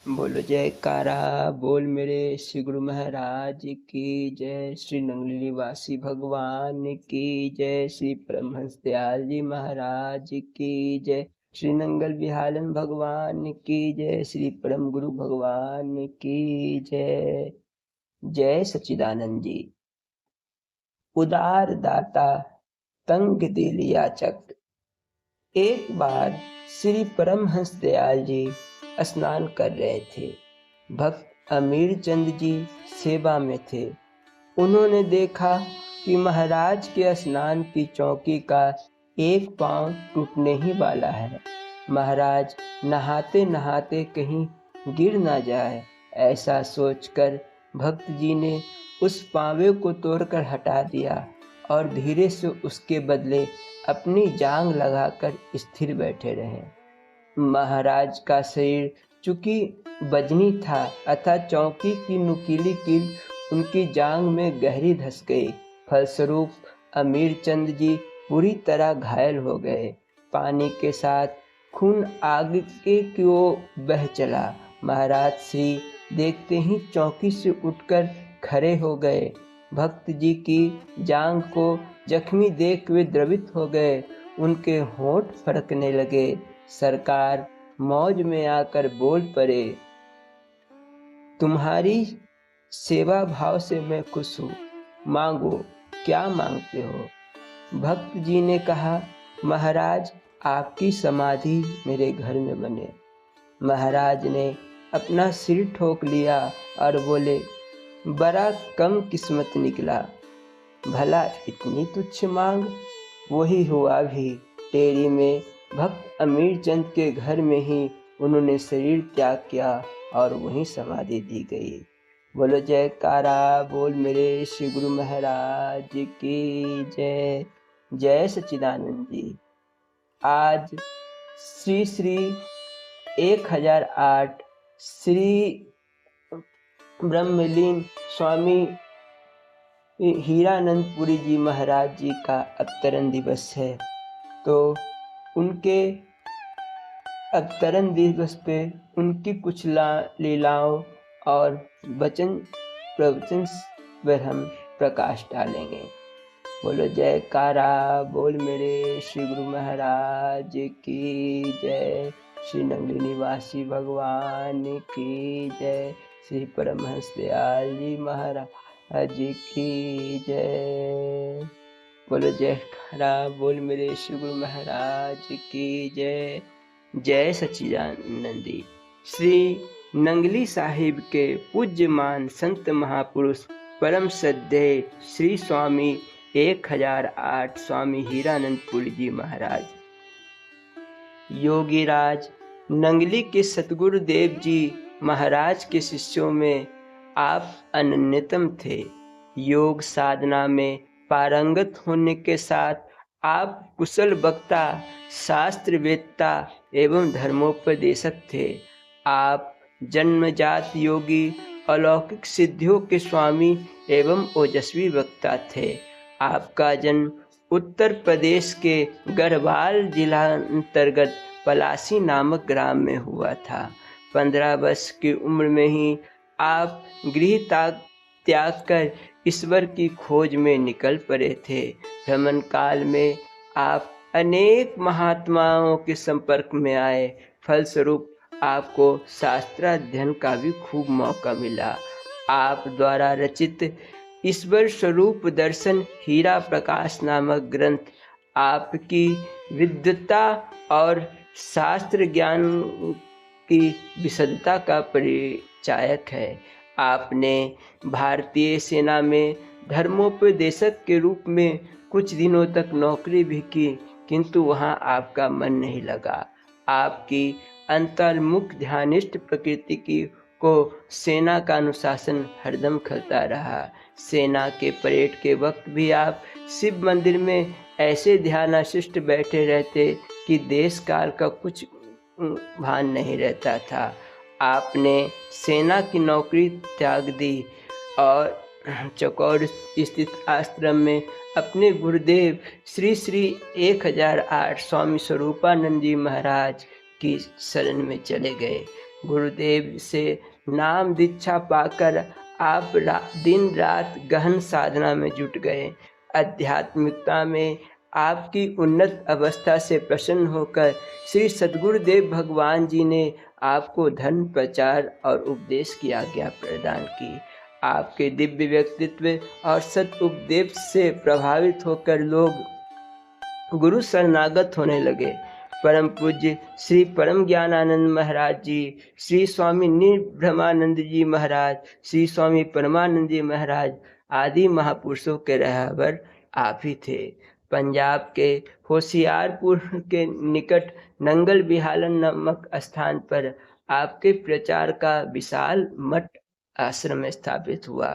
बोलो जयकारा बोल मेरे श्री गुरु महाराज की जय। श्री नंगली निवासी भगवान की जय। श्री परमहंस दयाल जी महाराज की जय। श्री नंगल विहालन भगवान की जय। श्री परम गुरु भगवान की जय। जय सच्चिदानंद जी। उदार दाता तंग दिल याचक। एक बार श्री परमहंस दयाल जी स्नान कर रहे थे। भक्त अमीर चंद जी सेवा में थे। उन्होंने देखा कि महाराज के स्नान की चौकी का एक पांव टूटने ही वाला है। महाराज नहाते नहाते कहीं गिर ना जाए, ऐसा सोचकर भक्त जी ने उस पांवे को तोड़कर हटा दिया और धीरे से उसके बदले अपनी जांग लगाकर स्थिर बैठे रहे। महाराज का शरीर चूंकि वजनी था अतः चौकी की नुकीली कील उनकी जांग में गहरी धंस गई। फलस्वरूप अमीर चंद जी पूरी तरह घायल हो गए। पानी के साथ खून आगे की ओर बह चला। महाराज श्री देखते ही चौकी से उठकर खड़े हो गए। भक्त जी की जांग को जख्मी देख वे द्रवित हो गए। उनके होंठ फड़कने लगे। सरकार मौज में आकर बोल पड़े, तुम्हारी सेवा भाव से मैं खुश हूँ, मांगो क्या मांगते हो। भक्त जी ने कहा, महाराज आपकी समाधि मेरे घर में बने। महाराज ने अपना सिर ठोक लिया और बोले, बड़ा कम किस्मत निकला, भला इतनी तुच्छ मांग। वही हुआ भी। टेरी में भक्त अमीर चंद के घर में ही उन्होंने शरीर त्याग किया और वहीं समाधि दी गई। बोलो जयकारा बोल मेरे श्री गुरु महाराज की जय। जय सच्चिदानंद जी। आज श्री श्री 1008 श्री ब्रह्मलीन स्वामी हीरानंदपुरी जी महाराज जी का अवतरण दिवस है। तो उनके अवतरण दिवस पे उनकी कुछ लीलाओं और वचन प्रवचन पर हम प्रकाश डालेंगे। बोलो जयकारा बोल मेरे श्री गुरु महाराज की जय। श्री नंगली निवासी भगवान की जय। श्री परमहंस दयाल जी महाराज की जय। बोलो जयकारा बोल मेरे श्री गुरु महाराज की जय। जय सच्चिदानंदी। श्री नंगली साहिब के पूज्यमान संत महापुरुष परम श्रद्धेय श्री स्वामी 1008 स्वामी हीरानंदपुरी जी महाराज योगीराज नंगली के सतगुरु देव जी महाराज के शिष्यों में आप अनन्यतम थे। योग साधना में पारंगत होने के साथ आप कुशल वक्ता, शास्त्र वेत्ता एवं धर्मोपदेशक थे। आप जन्मजात योगी, अलौकिक सिद्धियों के स्वामी एवं ओजस्वी वक्ता थे। आपका जन्म उत्तर प्रदेश के गढ़वाल जिला अंतर्गत पलासी नामक ग्राम में हुआ था। 15 वर्ष की उम्र में ही आप गृह त्याग कर ईश्वर की खोज में निकल पड़े थे। भ्रमण काल में आप अनेक महात्माओं के संपर्क में आए। फलस्वरूप आपको शास्त्राध्ययन का भी खूब मौका मिला। आप द्वारा रचित ईश्वर स्वरूप दर्शन हीरा प्रकाश नामक ग्रंथ आपकी विद्वता और शास्त्र ज्ञान की विशदता का परिचायक है। आपने भारतीय सेना में धर्मोपदेशक के रूप में कुछ दिनों तक नौकरी भी की, किंतु वहां आपका मन नहीं लगा। आपकी अंतर्मुख ध्यानिष्ठ प्रकृति को सेना का अनुशासन हरदम खलता रहा। सेना के परेड के वक्त भी आप शिव मंदिर में ऐसे ध्यानाशिष्ट बैठे रहते कि देश काल का कुछ भान नहीं रहता था। आपने सेना की नौकरी त्याग दी और चकौर स्थित आश्रम में अपने गुरुदेव श्री श्री 1008 स्वामी स्वरूपानंद जी महाराज की शरण में चले गए। गुरुदेव से नाम दीक्षा पाकर आप दिन रात गहन साधना में जुट गए। आध्यात्मिकता में आपकी उन्नत अवस्था से प्रसन्न होकर श्री सद्गुरुदेव भगवान जी ने आपको धर्म प्रचार और उपदेश की आज्ञा प्रदान की। आपके दिव्य व्यक्तित्व और सत उपदेश से प्रभावित होकर लोग गुरु शरणागत होने लगे। परम पूज्य श्री परम ज्ञानानंद महाराज जी, श्री स्वामी निर्भ्रमानंद जी महाराज, श्री स्वामी परमानंद जी महाराज आदि महापुरुषों के रहबर आप ही थे। पंजाब के होशियारपुर के निकट नंगल बिहालन नामक स्थान पर आपके प्रचार का विशाल मठ आश्रम स्थापित हुआ।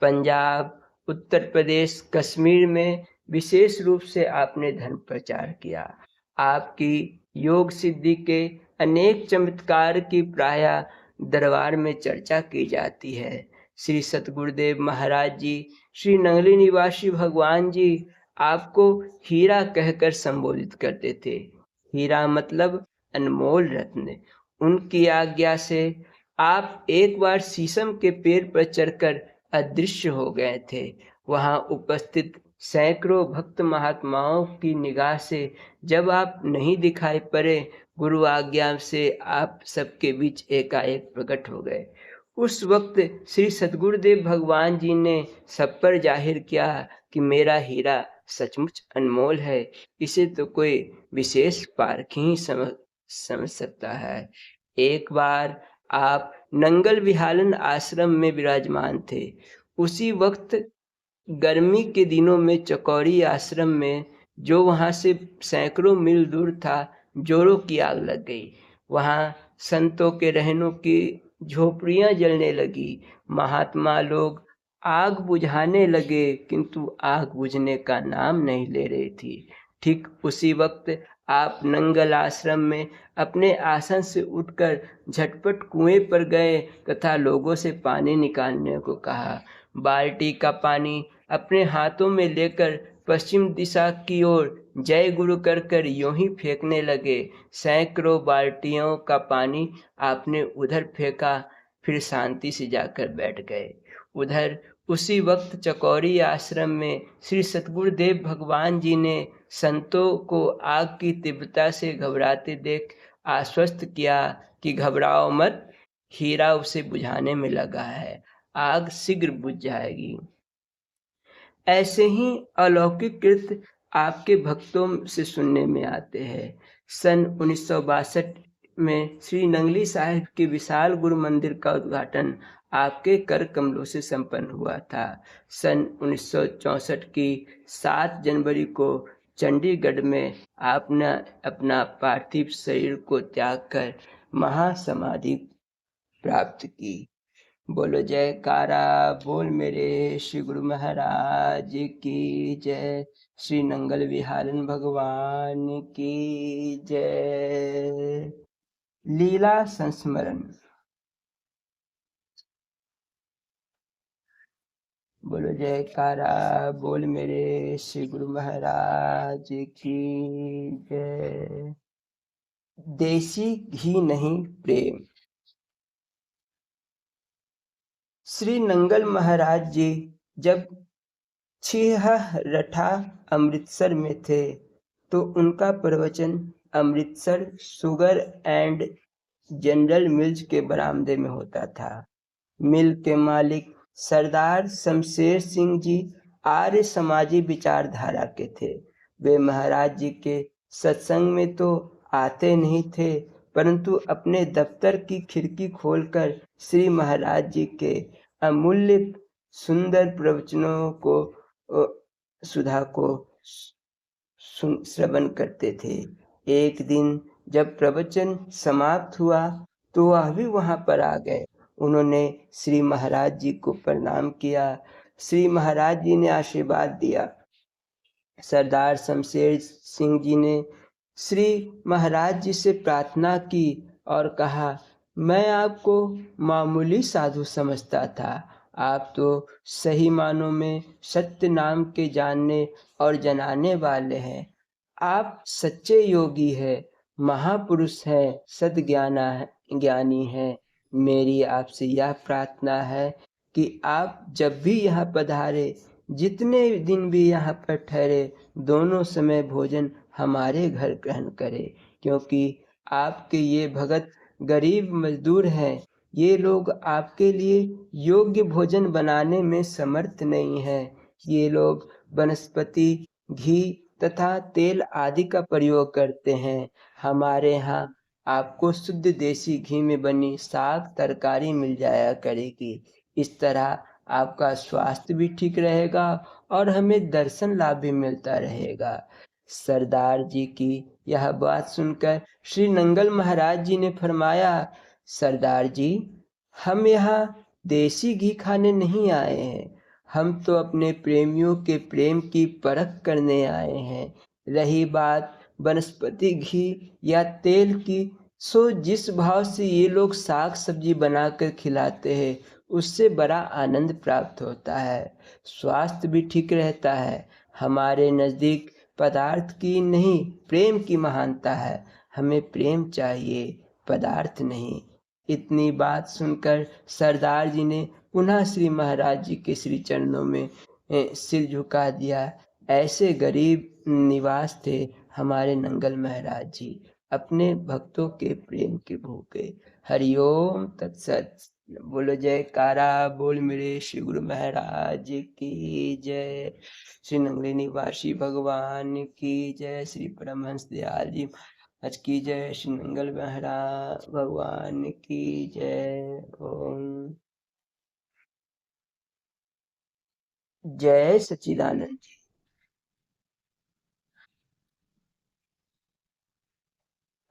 पंजाब, उत्तर प्रदेश, कश्मीर में विशेष रूप से आपने धर्म प्रचार किया। आपकी योग सिद्धि के अनेक चमत्कार की प्राय दरबार में चर्चा की जाती है। श्री सतगुरुदेव महाराज जी, श्री नंगली निवासी भगवान जी आपको हीरा कहकर संबोधित करते थे। हीरा मतलब अनमोल रत्न। उनकी आज्ञा से आप एक बार शीशम के पेड़ पर चढ़कर अदृश्य हो गए थे। वहां उपस्थित सैकड़ों भक्त महात्माओं की निगाह से जब आप नहीं दिखाई पड़े, गुरु आज्ञा से आप सबके बीच एकाएक प्रकट हो गए। उस वक्त श्री सतगुरुदेव भगवान जी ने सब पर जाहिर किया कि मेरा हीरा सचमुच अनमोल है, इसे तो कोई विशेष पारखी ही समझ सकता है। एक बार आप नंगल विहालन आश्रम में विराजमान थे। उसी वक्त गर्मी के दिनों में चकौरी आश्रम में, जो वहां से सैकड़ों मील दूर था, जोरों की आग लग गई। वहां संतों के रहनों की झोपड़ियां जलने लगी। महात्मा लोग आग बुझाने लगे, किंतु आग बुझने का नाम नहीं ले रही थी। ठीक उसी वक्त आप नंगल आश्रम में अपने आसन से उठकर झटपट कुएं पर गए तथा लोगों से पानी निकालने को कहा। बाल्टी का पानी अपने हाथों में लेकर पश्चिम दिशा की ओर जय गुरु कर कर यूं ही फेंकने लगे। सैकड़ों बाल्टियों का पानी आपने उधर फेंका, फिर शांति से जाकर बैठ गए। उधर उसी वक्त चकौरी आश्रम में श्री सतगुरुदेव भगवान जी ने संतों को आग की तीव्रता से घबराते देख आश्वस्त किया कि घबराओ मत, हीरा उसे बुझाने में लगा है, आग शीघ्र बुझ जाएगी। ऐसे ही अलौकिक कृत्य आपके भक्तों से सुनने में आते हैं। सन 1962 में श्री नंगली साहिब के विशाल गुरु मंदिर का उद्घाटन आपके कर कमलों से संपन्न हुआ था। सन 1964 की 7 जनवरी को चंडीगढ़ में आपने अपना पार्थिव शरीर को त्याग कर महासमाधि प्राप्त की। बोलो जयकारा बोल मेरे श्री गुरु महाराज की जय, श्री नंगल विहारन भगवान की जय। लीला संस्मरण। बोलो जयकारा बोल मेरे श्री गुरु महाराज की जय। देसी घी नहीं प्रेम। श्री नंगल महाराज जी जब छिहरठा अमृतसर में थे तो उनका प्रवचन Amritsar sugar and general mills के बरामदे में होता था। मिल के मालिक सरदार शमशेर सिंह जी आर्य समाजी विचारधारा के थे। वे महाराज जी के सत्संग में तो आते नहीं थे, परंतु अपने दफ्तर की खिड़की खोलकर श्री महाराज जी के अमूल्य सुंदर प्रवचनों को सुधा को श्रवण करते थे। एक दिन जब प्रवचन समाप्त हुआ तो वह भी वहां पर आ गए। उन्होंने श्री महाराज जी को प्रणाम किया। श्री महाराज जी ने आशीर्वाद दिया। सरदार शमशेर सिंह जी ने श्री महाराज जी से प्रार्थना की और कहा, मैं आपको मामूली साधु समझता था, आप तो सही मानों में सत्य नाम के जानने और जनाने वाले हैं। आप सच्चे योगी हैं, महापुरुष हैं, सद्ज्ञानी ज्ञानी हैं। मेरी आपसे यह प्रार्थना है कि आप जब भी यहाँ पधारे, जितने दिन भी यहाँ पर ठहरे, दोनों समय भोजन हमारे घर ग्रहण करें, क्योंकि आपके ये भगत गरीब मजदूर हैं। ये लोग आपके लिए योग्य भोजन बनाने में समर्थ नहीं हैं। ये लोग वनस्पति घी तथा तेल आदि का प्रयोग करते हैं। हमारे यहाँ आपको शुद्ध देसी घी में बनी साग तरकारी मिल जाया करेगी। इस तरह आपका स्वास्थ्य भी ठीक रहेगा और हमें दर्शन लाभ भी मिलता रहेगा। सरदार जी की यह बात सुनकर श्री नंगल महाराज जी ने फरमाया, सरदार जी, हम यहाँ देसी घी खाने नहीं आए हैं, हम तो अपने प्रेमियों के प्रेम की परख करने आए हैं। रही बात वनस्पति घी या तेल की, सो जिस भाव से ये लोग साग सब्जी बनाकर खिलाते हैं, उससे बड़ा आनंद प्राप्त होता है, स्वास्थ्य भी ठीक रहता है। हमारे नज़दीक पदार्थ की नहीं, प्रेम की महानता है। हमें प्रेम चाहिए, पदार्थ नहीं। इतनी बात सुनकर सरदार जी ने पुनः श्री महाराज जी के श्री चरणों में सिर झुका दिया। ऐसे गरीब निवास थे हमारे नंगल महाराज जी, अपने भक्तों के प्रेम के भूखे। हरिओम तत्सत। बोलो जयकारा, बोल मेरे श्री गुरु महाराज की जय। श्री नंगली निवासी भगवान की जय। श्री परमहंस दयाल जी महाराज की जय। श्री नंगल महाराज भगवान की जय। ओम जय सच्चिदानंद जी।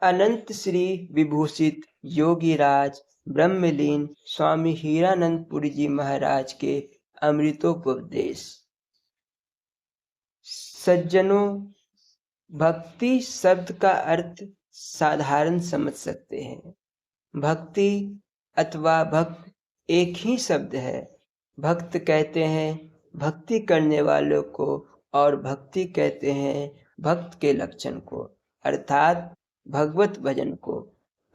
अनंत श्री विभूषित योगीराज ब्रह्मलीन स्वामी हीरानंदपुरी जी महाराज के अमृतोपदेश। सज्जनों, भक्ति शब्द का अर्थ साधारण समझ सकते हैं। भक्ति अथवा भक्त एक ही शब्द है। भक्त कहते हैं भक्ति करने वालों को, और भक्ति कहते हैं भक्त के लक्षण को, अर्थात भगवत भजन को।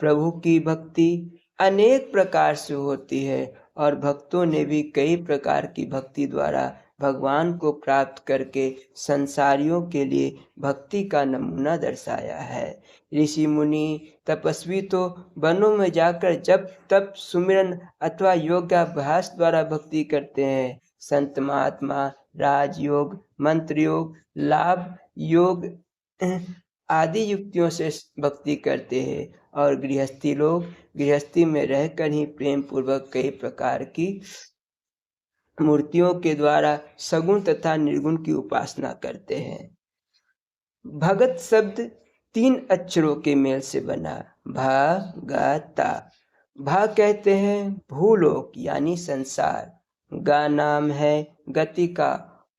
प्रभु की भक्ति अनेक प्रकार से होती है, और भक्तों ने भी कई प्रकार की भक्ति द्वारा भगवान को प्राप्त करके संसारियों के लिए भक्ति का नमूना दर्शाया है। ऋषि मुनि तपस्वी तो वनों में जाकर जप तप सुमिरन अथवा योगाभ्यास द्वारा भक्ति करते हैं। संत महात्मा राजयोग, मंत्र योग, लाभ योग आदि युक्तियों से भक्ति करते हैं, और गृहस्थी लोग गृहस्थी में रहकर ही प्रेम पूर्वक कई प्रकार की मूर्तियों के द्वारा सगुण तथा निर्गुण की उपासना करते हैं। भगत शब्द 3 अक्षरों के मेल से बना। भगता। भा कहते हैं भूलोक यानी संसार, गा नाम है गति का,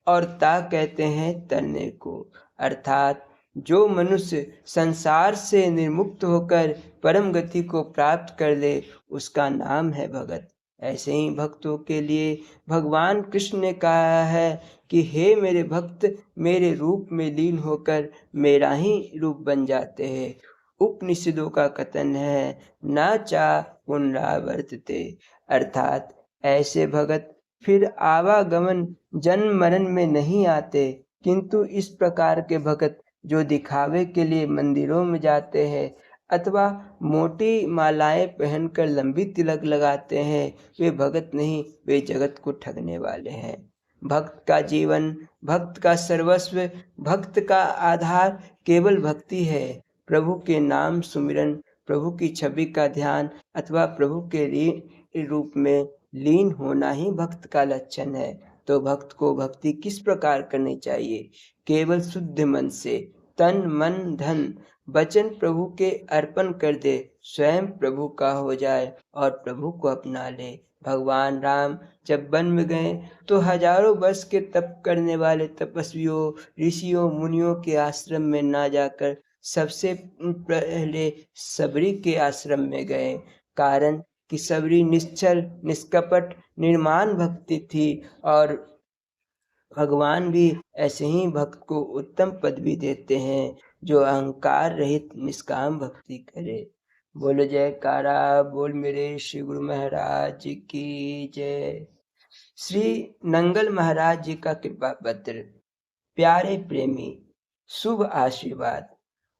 और ता कहते हैं तरने को, अर्थात जो मनुष्य संसार से निर्मुक्त होकर परम गति को प्राप्त कर ले, उसका नाम है भगत। ऐसे ही भक्तों के लिए भगवान कृष्ण ने कहा है कि हे मेरे भक्त, मेरे रूप में लीन होकर मेरा ही रूप बन जाते हैं। उपनिषदों का कथन है, ना चा पुनरावर्तते, अर्थात ऐसे भगत फिर आवागमन जन्म मरण में नहीं आते। किंतु इस प्रकार के भगत जो दिखावे के लिए मंदिरों में जाते हैं अथवा मोटी मालाएं पहनकर लंबी तिलक लगाते हैं, वे भगत नहीं, वे जगत को ठगने वाले हैं। भक्त का जीवन, भक्त का सर्वस्व, भक्त का आधार केवल भक्ति है। प्रभु के नाम सुमिरन, प्रभु की छवि का ध्यान अथवा प्रभु के रूप में लीन होना ही भक्त का लक्षण है। तो भक्त को भक्ति किस प्रकार करनी चाहिए? केवल शुद्ध मन से तन मन धन वचन प्रभु के अर्पण कर दे, स्वयं प्रभु का हो जाए और प्रभु को अपना ले। भगवान राम जब वन में गए तो हजारों वर्ष के तप करने वाले तपस्वियों, ऋषियों, मुनियों के आश्रम में ना जाकर सबसे पहले सबरी के आश्रम में गए। कारण कि सबरी निश्चल, निष्कपट, निर्माण भक्ति थी, और भगवान भी ऐसे ही भक्त को उत्तम पदवी देते हैं जो अहंकार रहित निष्काम भक्ति करे। बोलो जयकारा बोल मेरे श्री गुरु महाराज की जय। श्री नंगल महाराज जी का कृपा पत्र। प्यारे प्रेमी, शुभ आशीर्वाद।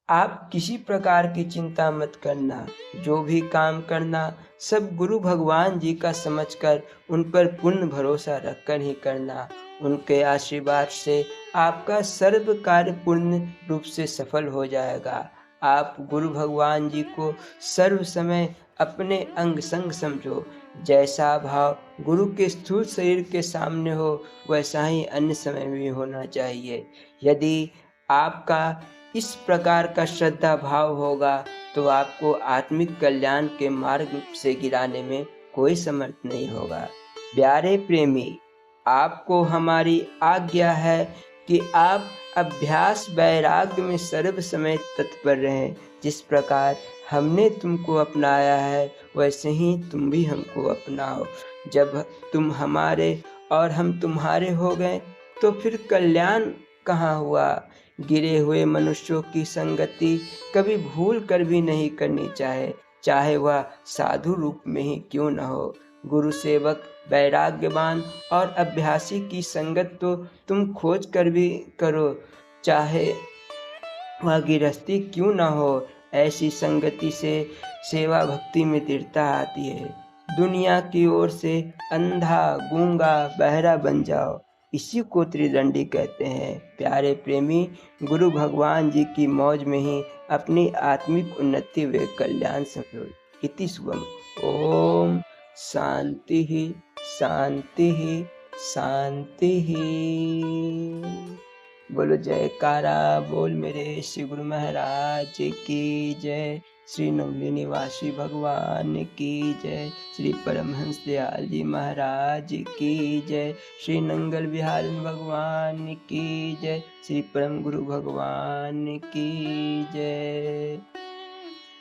आप किसी प्रकार की चिंता मत करना, जो भी काम करना सब गुरु भगवान जी का समझकर उन पर पूर्ण भरोसा रखकर ही करना। उनके आशीर्वाद से आपका सर्व कार्य पूर्ण रूप से सफल हो जाएगा। आप गुरु भगवान जी को सर्व समय अपने अंग संग समझो। जैसा भाव गुरु के स्थूल शरीर के सामने हो, वैसा ही अन्य समय भी होना चाहिए। यदि आपका इस प्रकार का श्रद्धा भाव होगा तो आपको आत्मिक कल्याण के मार्ग से गिराने में कोई समर्थ नहीं होगा। प्यारे प्रेमी, आपको हमारी आज्ञा है कि आप अभ्यास वैराग्य में सर्व समय तत्पर रहें। जिस प्रकार हमने तुमको अपनाया है वैसे ही तुम भी हमको अपनाओ। जब तुम हमारे और हम तुम्हारे हो गए तो फिर कल्याण कहाँ हुआ। गिरे हुए मनुष्यों की संगति कभी भूल कर भी नहीं करनी चाहे वह साधु रूप में ही क्यों न हो। गुरु सेवक वैराग्यवान और अभ्यासी की संगत तो तुम खोज कर भी करो, चाहे वह गृहस्थी क्यों न हो। ऐसी संगति से सेवा भक्ति में दृढ़ता आती है। दुनिया की ओर से अंधा गूंगा बहरा बन जाओ, इसी को त्रिदंडी कहते हैं। प्यारे प्रेमी, गुरु भगवान जी की मौज में ही अपनी आत्मिक उन्नति व कल्याण समझो। इति शुभम। ओम शांति ही शांति ही शांति ही। बोलो जयकारा बोल मेरे श्री गुरु महाराज की जय। श्री नंगली निवासी भगवान की जय। श्री परमहंस दयाल जी महाराज की जय। श्री नंगल बिहारी भगवान की जय। श्री परम गुरु भगवान की जय।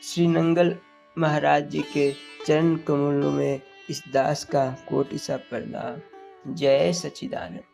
श्री नंगल महाराज जी के चरण कमलों में इस दास का कोटि सा प्रणाम। जय सच्चिदानंद।